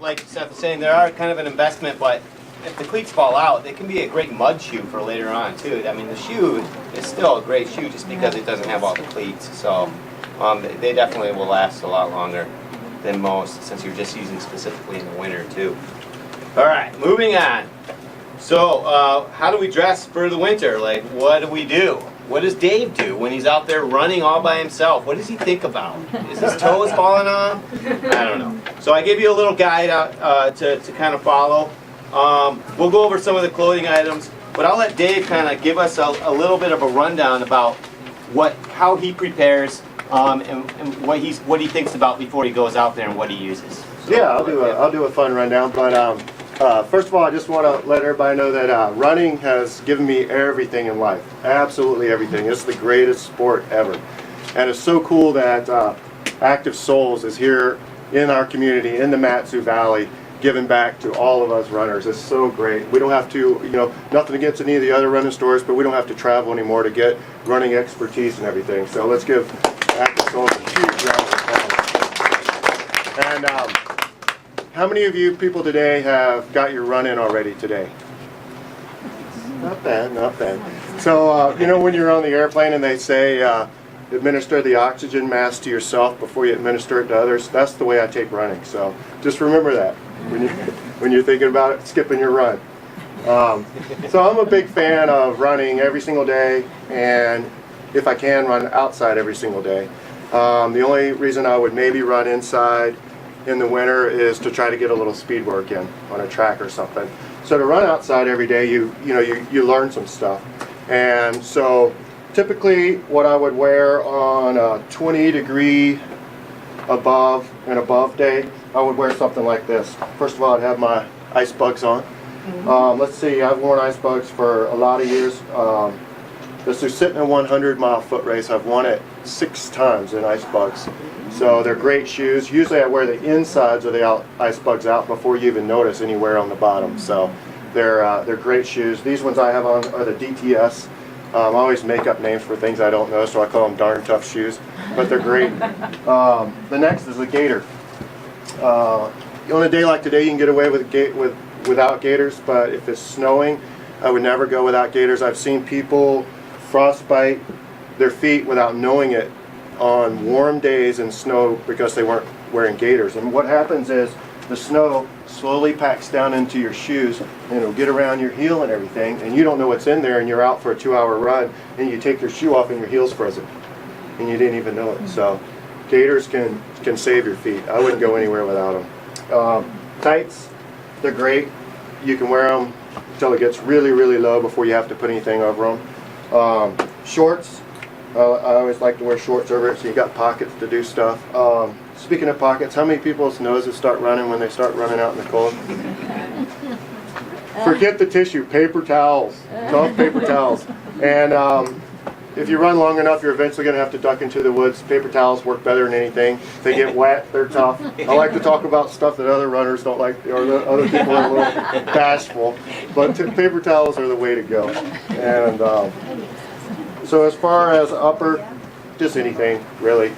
Like Seth was saying, there are kind of an investment, but if the cleats fall out, they can be a great mud shoe for later on too. I mean, the shoe is still a great shoe just because it doesn't have all the cleats. So they definitely will last a lot longer than most, since you're just using specifically in the winter too. All right, moving on. So how do we dress for the winter? Like, what do we do? What does Dave do when he's out there running all by himself? What does he think about? Is his toes falling off? I don't know. So I gave you a little guide to kind of follow. We'll go over some of the clothing items, but I'll let Dave kind of give us a little bit of a rundown about how he prepares and what he thinks about before he goes out there and what he uses. So, yeah, I'll do a fun rundown, but first of all, I just want to let everybody know that running has given me everything in life. Absolutely everything. It's the greatest sport ever. And it's so cool that Active Souls is here in our community, in the Matsu Valley, giving back to all of us runners. It's so great. We don't have to, nothing against any of the other running stores, but we don't have to travel anymore to get running expertise and everything. So let's give Active Souls a huge round of applause. And how many of you people today have got your run in already today? Not bad, not bad. So, when you're on the airplane and they say administer the oxygen mask to yourself before you administer it to others, that's the way I take running. So just remember that when you're thinking about it, skipping your run. So I'm a big fan of running every single day, and if I can, run outside every single day. The only reason I would maybe run inside in the winter is to try to get a little speed work in on a track or something. So to run outside every day, you learn some stuff. And so typically what I would wear on a 20-degree above day, I would wear something like this. First of all, I'd have my ice bugs on. Let's see, I've worn ice bugs for a lot of years. This is sitting in a 100-mile foot race. I've won it 6 times in ice bugs. So they're great shoes. Usually I wear the insides of the ice bugs out before you even notice any wear on the bottom. So they're great shoes. These ones I have on are the DTS. I always make up names for things I don't know, so I call them darn tough shoes. But they're great. The next is the Gator. On a day like today, you can get away without Gators, but if it's snowing, I would never go without Gators. I've seen people frostbite their feet without knowing it on warm days in snow because they weren't wearing Gators. And what happens is the snow slowly packs down into your shoes and it'll get around your heel and everything, and you don't know what's in there, and you're out for a 2-hour run and you take your shoe off and your heel's frozen and you didn't even know it. So Gators can save your feet. I wouldn't go anywhere without them. Tights, they're great. You can wear them until it gets really, really low before you have to put anything over them. Shorts, I always like to wear shorts over it so you got pockets to do stuff. Speaking of pockets, how many people's noses start running when they start running out in the cold? Forget the tissue, paper towels, tough paper towels. And if you run long enough, you're eventually going to have to duck into the woods. Paper towels work better than anything. They get wet, they're tough. I like to talk about stuff that other runners don't like, or that other people are a little bashful. But paper towels are the way to go. And so as far as upper, just anything, really.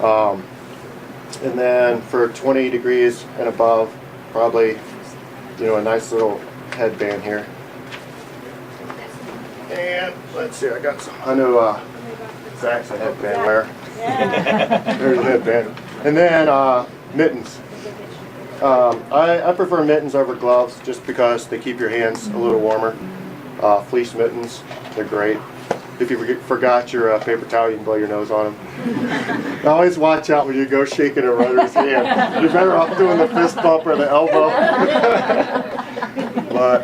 And then for 20 degrees and above, probably, a nice little headband here. And let's see, I know Zach's a headband wearer. There's a headband. And then mittens. I prefer mittens over gloves just because they keep your hands a little warmer. Fleece mittens, they're great. If you forgot your paper towel, you can blow your nose on them. Always watch out when you go shaking a runner's hand. You're better off doing the fist bump or the elbow. But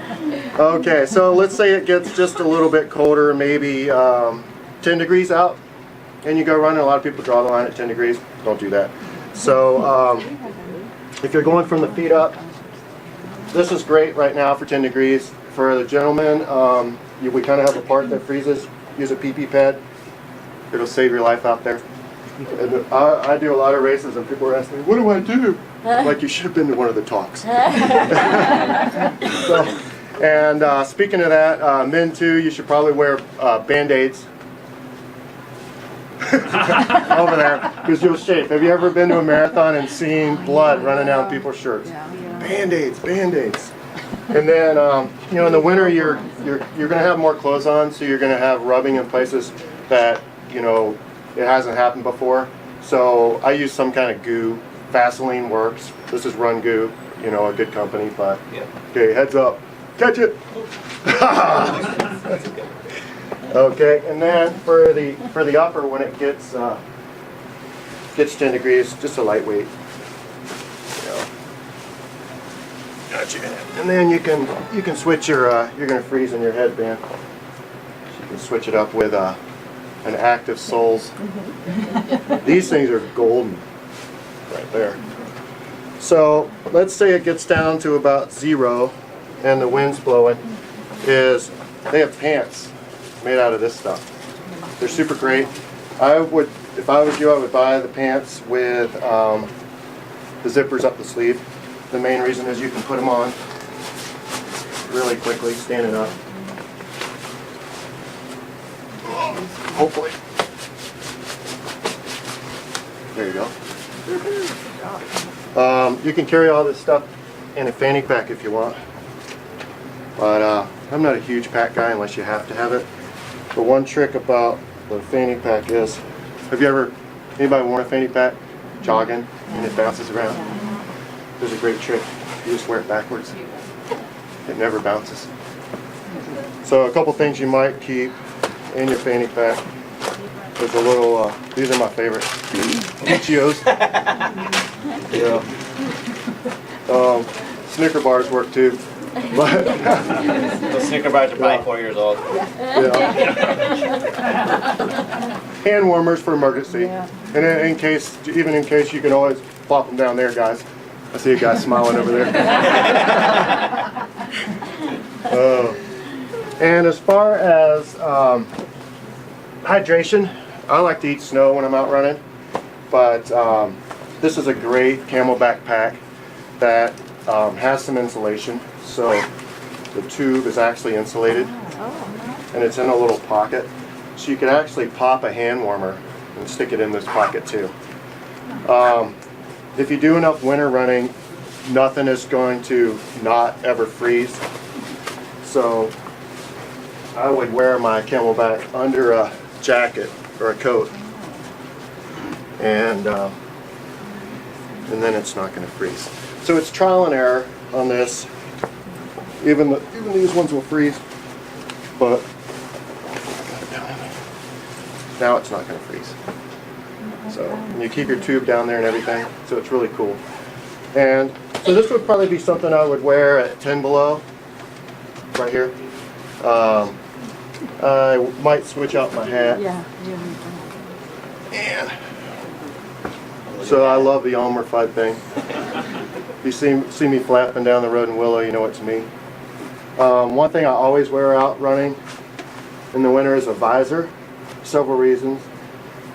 okay, so let's say it gets just a little bit colder, maybe 10 degrees out, and you go running. A lot of people draw the line at 10 degrees. Don't do that. So if you're going from the feet up, this is great right now for 10 degrees. For the gentlemen, we kind of have a part that freezes. Use a pee-pee pad. It'll save your life out there. And I do a lot of races, and people are asking me, what do I do? Like, you should have been to one of the talks. And speaking of that, men too, you should probably wear Band-Aids. over there because you'll shake. Have you ever been to a marathon and seen blood running down people's shirts? Band-aids, Band-aids. And then, you know, in the winter you're going to have more clothes on, so you're going to have rubbing in places that, you know, it hasn't happened before. So I use some kind of goo. Vaseline works. This is Run Goo, you know, a good company, but okay, heads up. Catch it. Okay, and then for the upper, when it gets 10 degrees, just a lightweight. Gotcha. And then you can switch your you're gonna freeze in your headband. So you can switch it up with an active soles. These things are golden, right there. So let's say it gets down to about 0, and the wind's blowing. They have pants made out of this stuff. They're super great. If I was you, I would buy the pants with the zippers up the sleeve. The main reason is you can put them on really quickly, standing up. Hopefully. There you go. You can carry all this stuff in a fanny pack if you want. But I'm not a huge pack guy unless you have to have it. But one trick about the fanny pack is, anybody worn a fanny pack jogging and it bounces around? There's a great trick. You just wear it backwards. It never bounces. So a couple things you might keep in your fanny pack. There's a little, these are my favorite. Cheetos. Yeah. Snicker bars work too. But those Snicker bars are probably 4 years old. Yeah. Hand warmers for emergency. And even in case, you can always plop them down there, guys. I see a guy smiling over there. And as far as hydration, I like to eat snow when I'm out running, but this is a great camelback pack that has some insulation. So the tube is actually insulated, and it's in a little pocket. So you can actually pop a hand warmer and stick it in this pocket too. If you do enough winter running, nothing is going to not ever freeze. So I would wear my camelback under a jacket or a coat, and then it's not going to freeze. So it's trial and error on this. Even these ones will freeze, but now it's not going to freeze. So and you keep your tube down there and everything, so it's really cool. And so this would probably be something I would wear at 10 below, right here. I might switch out my hat. And so I love the Elmer Fudd thing. If you see me flapping down the road in Willow, you know it's me. One thing I always wear out running in the winter is a visor. Several reasons.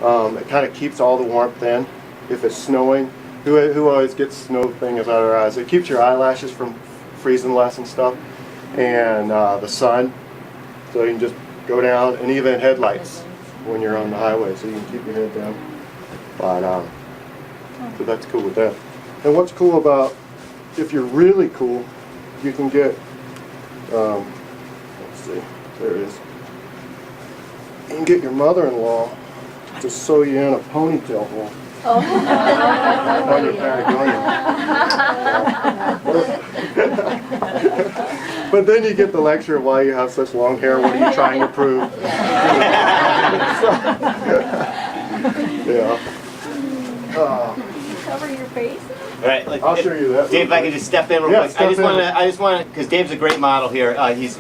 It kind of keeps all the warmth in. If it's snowing, who always gets snow things out of their eyes? It keeps your eyelashes from freezing less and stuff, and the sun, so you can just go down, and even headlights when you're on the highway, so you can keep your head down. But so that's cool with that. And what's cool about, if you're really cool, you can get, let's see, there it is. You can get your mother-in-law to sew you in a ponytail hole on your Patagonia. But then you get the lecture of why you have such long hair. What are you trying to prove? Yeah. Cover your face? All right, I'll show you that. Dave, if I can just step in real quick. I just want to, because Dave's a great model here. He's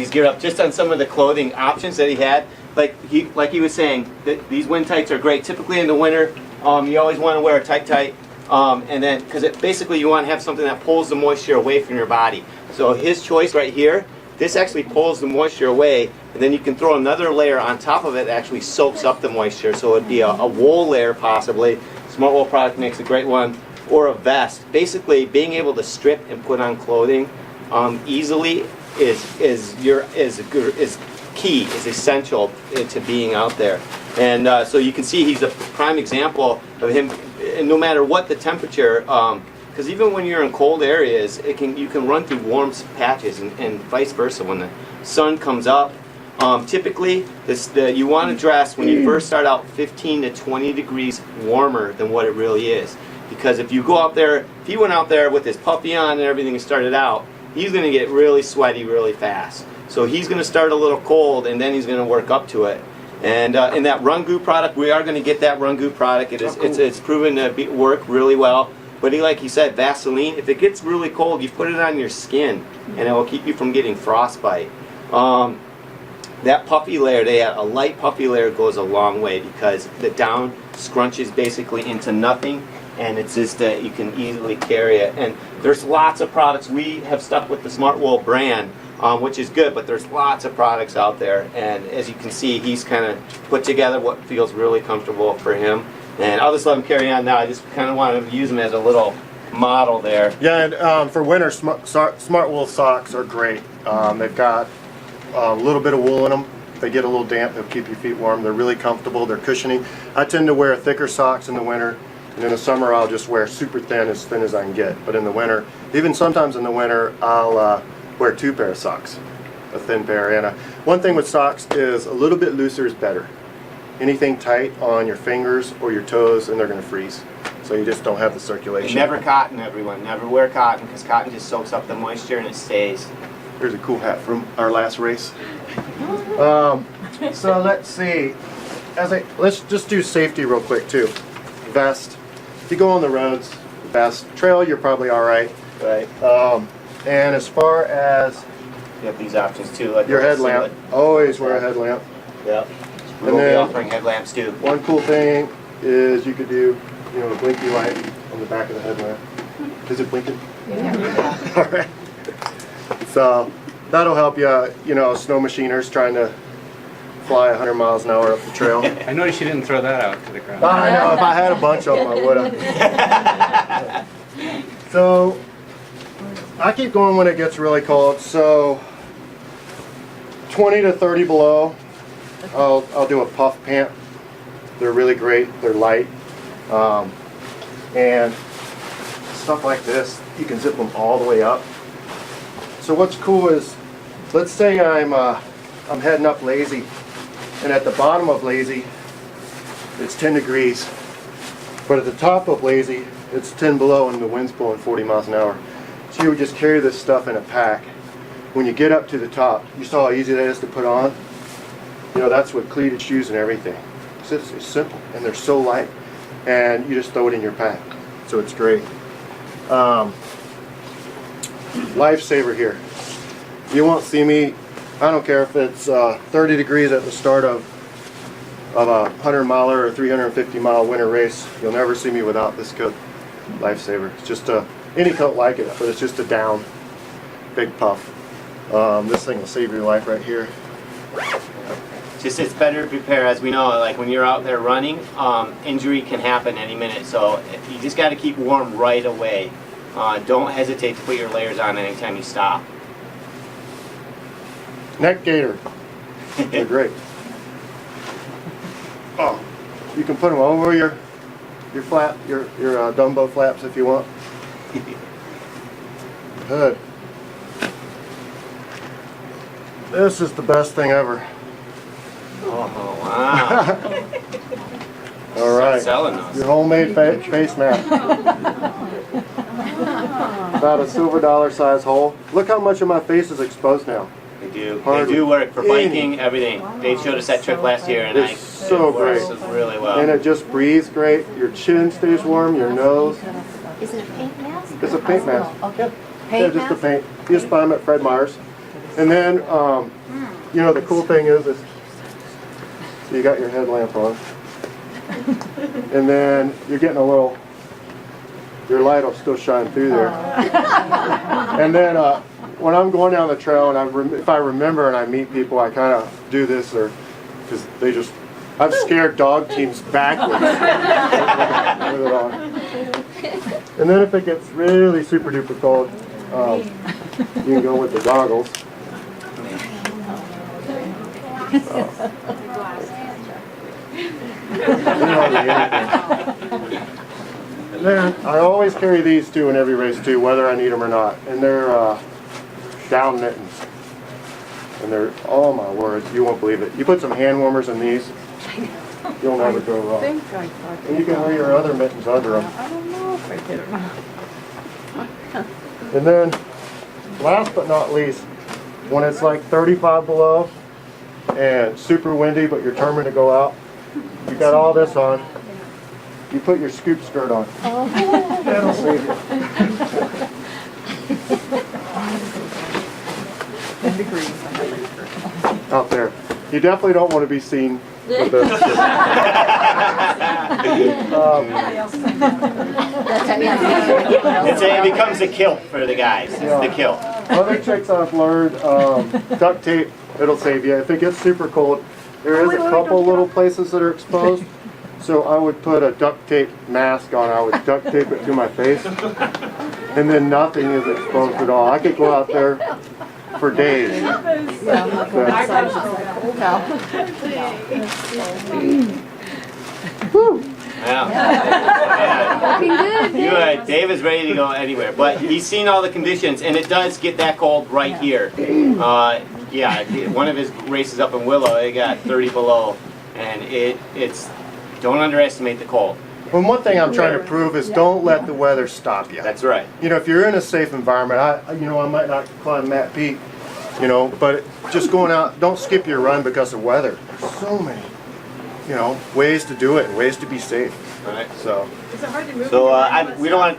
geared up just on some of the clothing options that he had. Like he was saying, that these wind tights are great. Typically in the winter, you always want to wear a tight, and then because basically you want to have something that pulls the moisture away from your body. So his choice right here, this actually pulls the moisture away, and then you can throw another layer on top of it that actually soaks up the moisture. So it'd be a wool layer possibly. Smart Wool product makes a great one, or a vest. Basically, being able to strip and put on clothing easily is key, is essential to being out there. And so you can see he's a prime example of him. And no matter what the temperature, because even when you're in cold areas, you can run through warm patches, and vice versa. When the sun comes up, typically you want to dress when you first start out 15 to 20 degrees warmer than what it really is. Because if you go out there, if he went out there with his puffy on and everything and started out, he's going to get really sweaty really fast. So he's going to start a little cold, and then he's going to work up to it. And in that Run Goo product, we are going to get that Run Goo product. It's proven to work really well. But like he said, Vaseline, if it gets really cold, you put it on your skin, and it will keep you from getting frostbite. That puffy layer, a light puffy layer goes a long way, because the down scrunches basically into nothing, and it's just that you can easily carry it. And there's lots of products. We have stuck with the Smart Wool brand, which is good, but there's lots of products out there. And as you can see, he's kind of put together what feels really comfortable for him. And I'll just let him carry on now. I just kind of wanted to use him as a little model there. Yeah, and for winter, Smart Wool socks are great. They've got a little bit of wool in them. If they get a little damp, they'll keep your feet warm. They're really comfortable. They're cushioning. I tend to wear thicker socks in the winter. And in the summer, I'll just wear super thin as I can get. But in the winter, even sometimes in the winter, I'll wear 2 pair of socks, a thin pair. And one thing with socks is a little bit looser is better. Anything tight on your fingers or your toes, and they're going to freeze. So you just don't have the circulation. And never cotton, everyone. Never wear cotton, because cotton just soaks up the moisture and it stays. Here's a cool hat from our last race. So let's see. Let's just do safety real quick too. Vest. If you go on the roads, vest. Trail, you're probably all right. Right. And as far as You have these options too, like your headlamp, always wear a headlamp. Yeah. And We'll be then- offering headlamps too. One cool thing is you could do, a blinky light on the back of the headlamp. Is it blinking? Yeah. All right. So that'll help you, snow machiners trying to fly 100 miles an hour up the trail. I noticed you didn't throw that out to the ground. I know, if I had a bunch of them, I would have. So, I keep going when it gets really cold. So, 20 to 30 below, I'll do a puff pant. They're really great. They're light. And stuff like this, you can zip them all the way up. So what's cool is, let's say I'm heading up Lazy, and at the bottom of Lazy, it's 10 degrees. But at the top of Lazy, it's 10 below and the wind's blowing 40 miles an hour. So you would just carry this stuff in a pack. When you get up to the top, you saw how easy that is to put on? That's with cleated shoes and everything. So it's simple, and they're so light. And you just throw it in your pack. So it's great. Lifesaver here. You won't see me, I don't care if it's 30 degrees at the start of a 100-miler or 350-mile winter race. You'll never see me without this coat. Lifesaver. It's just any coat like it, but it's just a down, big puff. This thing will save your life right here. It's better to prepare, as we know, like when you're out there running, injury can happen any minute. So you just got to keep warm right away. Don't hesitate to put your layers on anytime you stop. Neck gaiter. They're great. Oh, you can put them over your flap, your Dumbo flaps if you want. Hood. This is the best thing ever. Oh, wow. All right. Start selling those. Your homemade face mask. About a silver dollar size hole. Look how much of my face is exposed now. They do. Hardly They do work for biking, any. everything. They showed us that trick last year, and It's so it works great. really well. And it just breathes great. Your chin stays warm, your nose. Is it a paint mask? It's a paint mask. Okay. Yeah, Paint just a mask? paint. You just buy them at Fred Meyer's. And then, the cool thing is so you got your headlamp on. And then you're getting your light will still shine through there. And then when I'm going down the trail and if I remember and I meet people, I kind of do this because I've scared dog teams backwards with it on. And then if it gets really super duper cold, you can go with the goggles. And then I always carry these two in every race too, whether I need them or not. And they're down mittens. And they're, oh my word, you won't believe it. You put some hand warmers in these, you'll never go wrong. And you can wear your other mittens under them. I don't know if I did or not. And then, last but not least, when it's like 35 below and super windy, but you're determined to go out, you got all this on. You put your scoop skirt on. That'll save you. 10 degrees. Out there. You definitely don't want to be seen with this. It becomes a kilt for the guys. It's the kilt. Other tricks I've learned, duct tape, it'll save you. If it gets super cold, there is a couple little places that are exposed. So I would put a duct tape mask on. I would duct tape it to my face. And then nothing is exposed at all. I could go out there for days. Woo. Yeah. Good. Dave is ready to go anywhere, but he's seen all the conditions, and it does get that cold right here. Yeah, one of his races up in Willow, it got 30 below, and it's don't underestimate the cold. Well, one thing I'm trying to prove is don't let the weather stop you. That's right. You know, if you're in a safe environment, I might not climb Matt Peak, but just going out, don't skip your run because of weather. There's so many, ways to do it and ways to be safe. All right. So. Is it hard to move? So we don't want.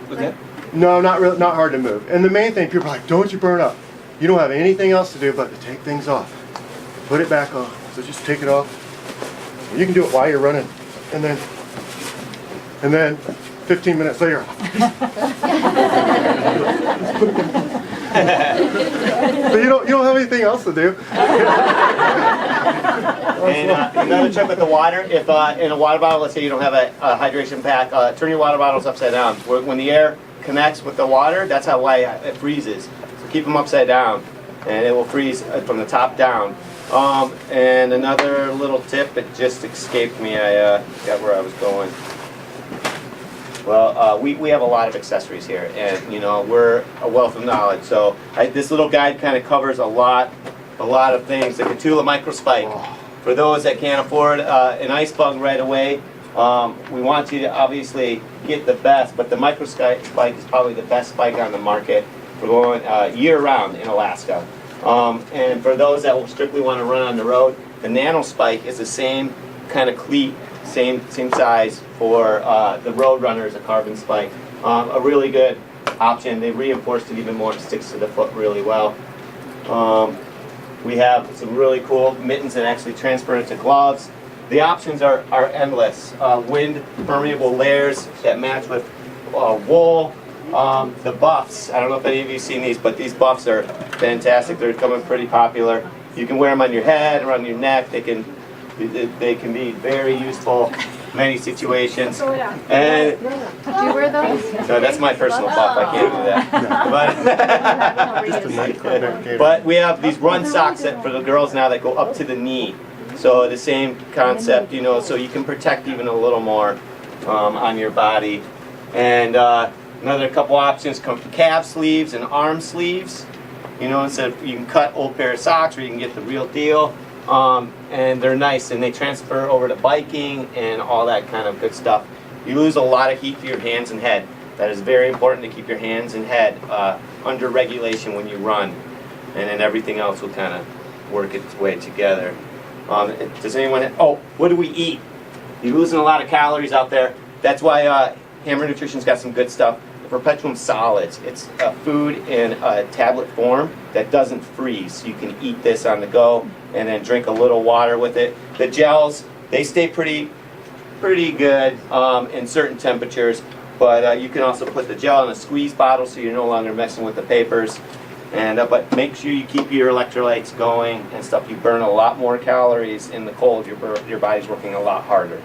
What's that? No, not really, not hard to move. And the main thing, people are like, don't you burn up. You don't have anything else to do but to take things off. Put it back on. So just take it off. You can do it while you're running. And then 15 minutes later. So you don't have anything else to do. And another trick with the water, if in a water bottle, let's say you don't have a hydration pack, turn your water bottles upside down. When the air connects with the water, that's why it freezes. So keep them upside down, and it will freeze from the top down. And another little tip, it just escaped me. I got where I was going. Well, we have a lot of accessories here, and we're a wealth of knowledge. So this little guide kind of covers a lot of things. The Catula Microspike. For those that can't afford an ice bug right away, we want you to obviously get the best, but the Microspike is probably the best spike on the market for going year-round in Alaska. And for those that will strictly want to run on the road, the Nano Spike is the same kind of cleat, same size for the road runners, a carbon spike. A really good option. They reinforced it even more. It sticks to the foot really well. We have some really cool mittens that actually transfer into gloves. The options are endless. Wind permeable layers that match with wool. The buffs, I don't know if any of you have seen these, but these buffs are fantastic. They're becoming pretty popular. You can wear them on your head, around your neck. They can be very useful in many situations. And Do you wear those? no, that's my personal buff. I can't do that. But we have these run socks for the girls now that go up to the knee. So the same concept, so you can protect even a little more on your body. And another couple options come from calf sleeves and arm sleeves. Instead of, you can cut old pair of socks or you can get the real deal. And they're nice and they transfer over to biking and all that kind of good stuff. You lose a lot of heat to your hands and head. That is very important to keep your hands and head under regulation when you run. And then everything else will kind of work its way together. Does anyone, what do we eat? You're losing a lot of calories out there. That's why Hammer Nutrition's got some good stuff. Perpetuum Solids. It's a food in a tablet form that doesn't freeze. You can eat this on the go and then drink a little water with it. The gels, they stay pretty good in certain temperatures, but you can also put the gel in a squeeze bottle so you're no longer messing with the papers. And but make sure you keep your electrolytes going and stuff. You burn a lot more calories in the cold. Your body's working a lot harder.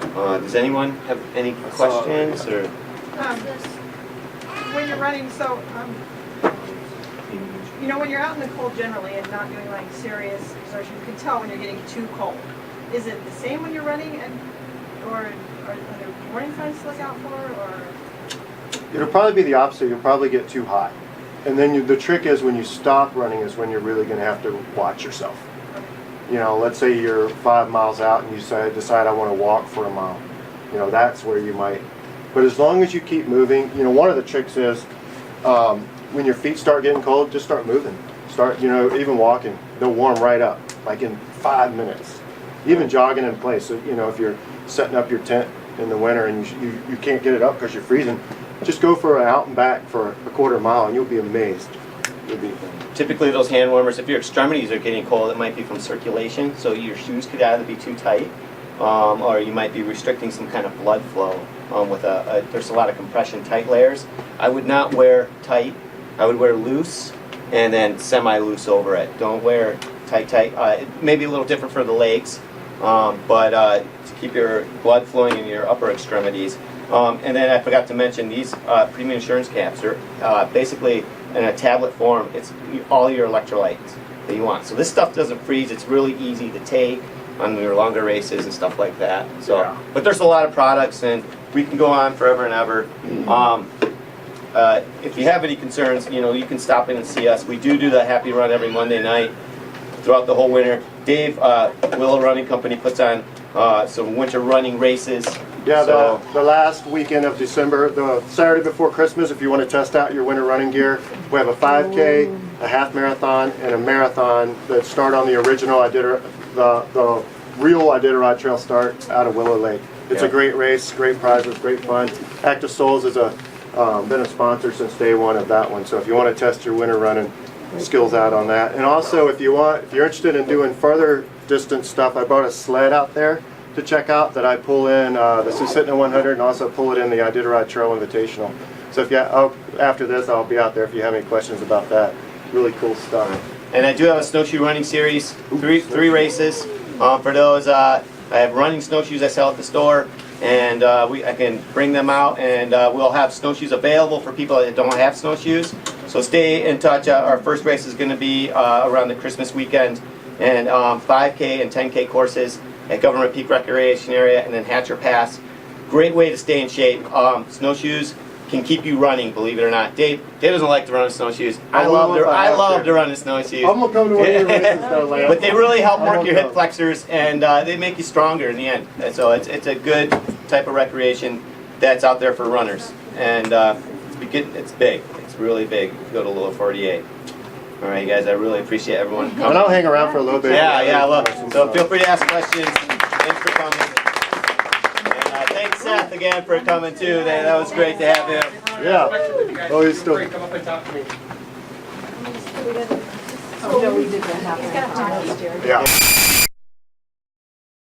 Does anyone have any questions or? When you're running, You know, when you're out in the cold generally and not doing like serious exertion, you can tell when you're getting too cold. Is it the same when you're running, or are there warning signs to look out for, or? It'll probably be the opposite. You'll probably get too hot. And then the trick is when you stop running is when you're really going to have to watch yourself. You know, let's say you're 5 miles out and you decide I want to walk for a mile. You know, that's where you might. But as long as you keep moving, you know, one of the tricks is when your feet start getting cold, just start moving. Start, you know, even walking. They'll warm right up, like in 5 minutes. Even jogging in place. So, you know, if you're setting up your tent in the winter and you can't get it up because you're freezing, just go for an out and back for a quarter mile and you'll be amazed. You'll be. Typically those hand warmers, if your extremities are getting cold, it might be from circulation, so your shoes could either be too tight, or you might be restricting some kind of blood flow with there's a lot of compression tight layers. I would not wear tight, I would wear loose and then semi-loose over it. Don't wear tight. It may be a little different for the legs, but to keep your blood flowing in your upper extremities. And then I forgot to mention these premium insurance caps are basically in a tablet form. It's all your electrolytes that you want. So this stuff doesn't freeze. It's really easy to take on your longer races and stuff like that. So, Yeah. But there's a lot of products, and we can go on forever and ever. If you have any concerns, you know, you can stop in and see us. We do the Happy Run every Monday night throughout the whole winter. Dave, Willow Running Company puts on some winter running races. Yeah, So- the last weekend of December, the Saturday before Christmas, if you want to test out your winter running gear, we have a 5K, a half marathon, and a marathon that start on the original the real Iditarod Trail start out of Willow Lake. It's a Yeah. great race, great prizes, great fun. Active Souls has been a sponsor since day one of that one. So if you want to test your winter running skills out on that, and also if you're interested in doing further distance stuff, I brought a sled out there to check out that I pull in the Susitna 100 and also pull it in the Iditarod Trail Invitational. So if after this, I'll be out there if you have any questions about that. Really cool stuff. And I do have a snowshoe running series, three races. For those, I have running snowshoes I sell at the store, and I can bring them out, and we'll have snowshoes available for people that don't have snowshoes. So stay in touch. Our first race is going to be around the Christmas weekend, and 5K and 10K courses at Government Peak Recreation Area, and then Hatcher Pass. Great way to stay in shape. Snowshoes can keep you running, believe it or not. Dave doesn't like to run in snowshoes. I love to run in snowshoes. I'm gonna come to one of your races, though, Lance. But they really help I'm work gonna your go. hip flexors, and they make you stronger in the end. And so it's a good type of recreation that's out there for runners. And it's big. It's really big. If you go to Lower 48. All right, guys. I really appreciate everyone coming. And I'll hang around for a little bit. Yeah, I love it. So feel free to ask questions. Thanks for coming. And thanks Seth again for coming too. That was great to have him. Yeah. Oh, he's still. Come up and talk to me. Oh, no, we did that happen last year. Yeah.